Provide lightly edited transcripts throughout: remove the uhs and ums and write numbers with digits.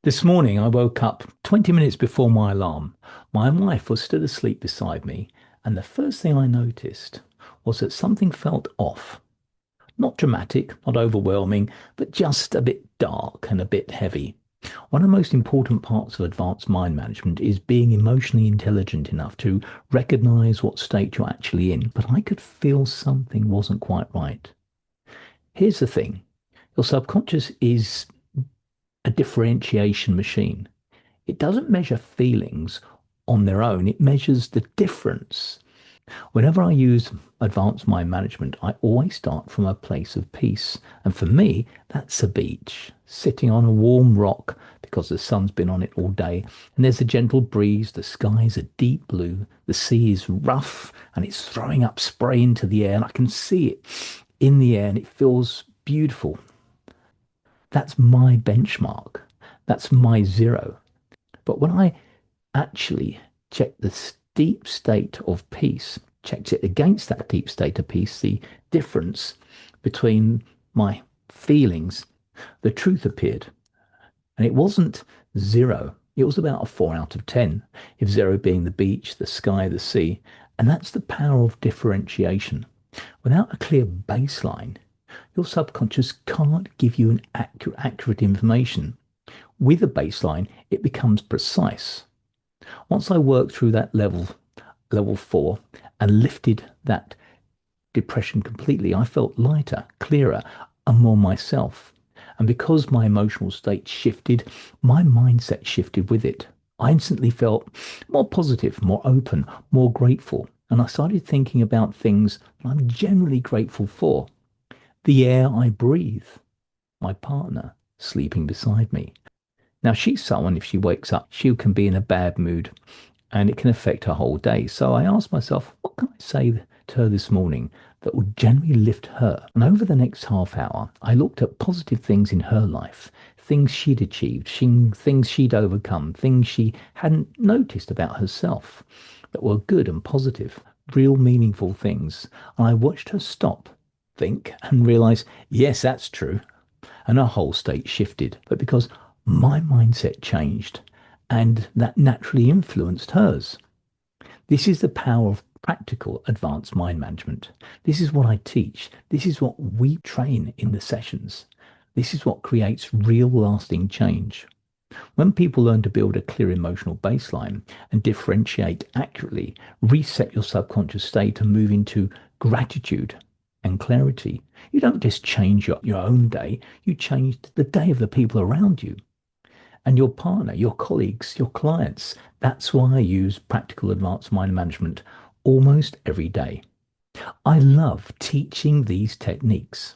This morning, I woke up 20 minutes before my alarm. My wife was still asleep beside me, and the first thing I noticed was that something felt off. Not dramatic, not overwhelming, but just a bit dark and a bit heavy. One of the most important parts of advanced mind management is being emotionally intelligent enough to recognize what state you're actually in. But I could feel something wasn't quite right. Here's the thing, your subconscious is a differentiation machine. It doesn't measure feelings on their own, it measures the difference. Whenever I use advanced mind management, I always start from a place of peace. And for me, that's a beach, sitting on a warm rock because the sun's been on it all day. And there's a gentle breeze, the skies are deep blue, the sea is rough and it's throwing up spray into the air. And I can see it in the air and it feels beautiful. That's my benchmark. That's my zero. But when I actually checked the deep state of peace, checked it against that deep state of peace, the difference between my feelings, the truth appeared. And it wasn't zero. It was about a 4 out of 10, if zero being the beach, the sky, the sea. And that's the power of differentiation. Without a clear baseline, your subconscious can't give you an accurate information. With a baseline, it becomes precise. Once I worked through that level 4, and lifted that depression completely, I felt lighter, clearer, and more myself. And because my emotional state shifted, my mindset shifted with it. I instantly felt more positive, more open, more grateful. And I started thinking about things that I'm generally grateful for. The air I breathe, my partner sleeping beside me. Now, she's someone, if she wakes up, she can be in a bad mood and it can affect her whole day. So I asked myself, what can I say to her this morning that would generally lift her? And over the next half hour, I looked at positive things in her life, things she'd achieved, things she'd overcome, things she hadn't noticed about herself that were good and positive, real meaningful things. And I watched her stop, think, and realize, yes, that's true. And her whole state shifted. But because my mindset changed, and that naturally influenced hers. This is the power of practical advanced mind management. This is what I teach. This is what we train in the sessions. This is what creates real lasting change. When people learn to build a clear emotional baseline and differentiate accurately, reset your subconscious state and move into gratitude and clarity, you don't just change your own day, you change the day of the people around you and your partner, your colleagues, your clients. That's why I use practical advanced mind management almost every day. I love teaching these techniques.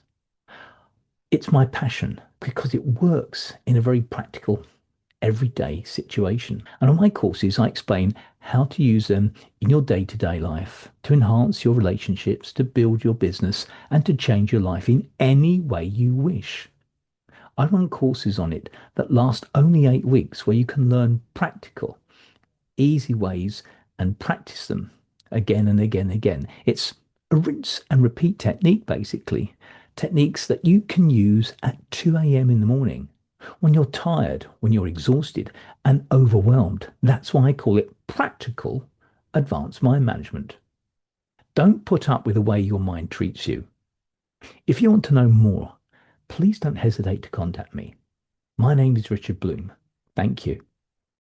It's my passion because it works in a very practical, everyday situation. And on my courses, I explain how to use them in your day to day life to enhance your relationships, to build your business, and to change your life in any way you wish. I run courses on it that last only 8 weeks where you can learn practical, easy ways and practice them again and again and again. It's a rinse and repeat technique, basically. Techniques that you can use at 2 a.m. in the morning when you're tired, when you're exhausted and overwhelmed. That's why I call it practical advanced mind management. Don't put up with the way your mind treats you. If you want to know more, please don't hesitate to contact me. My name is Richard Bloom. Thank you.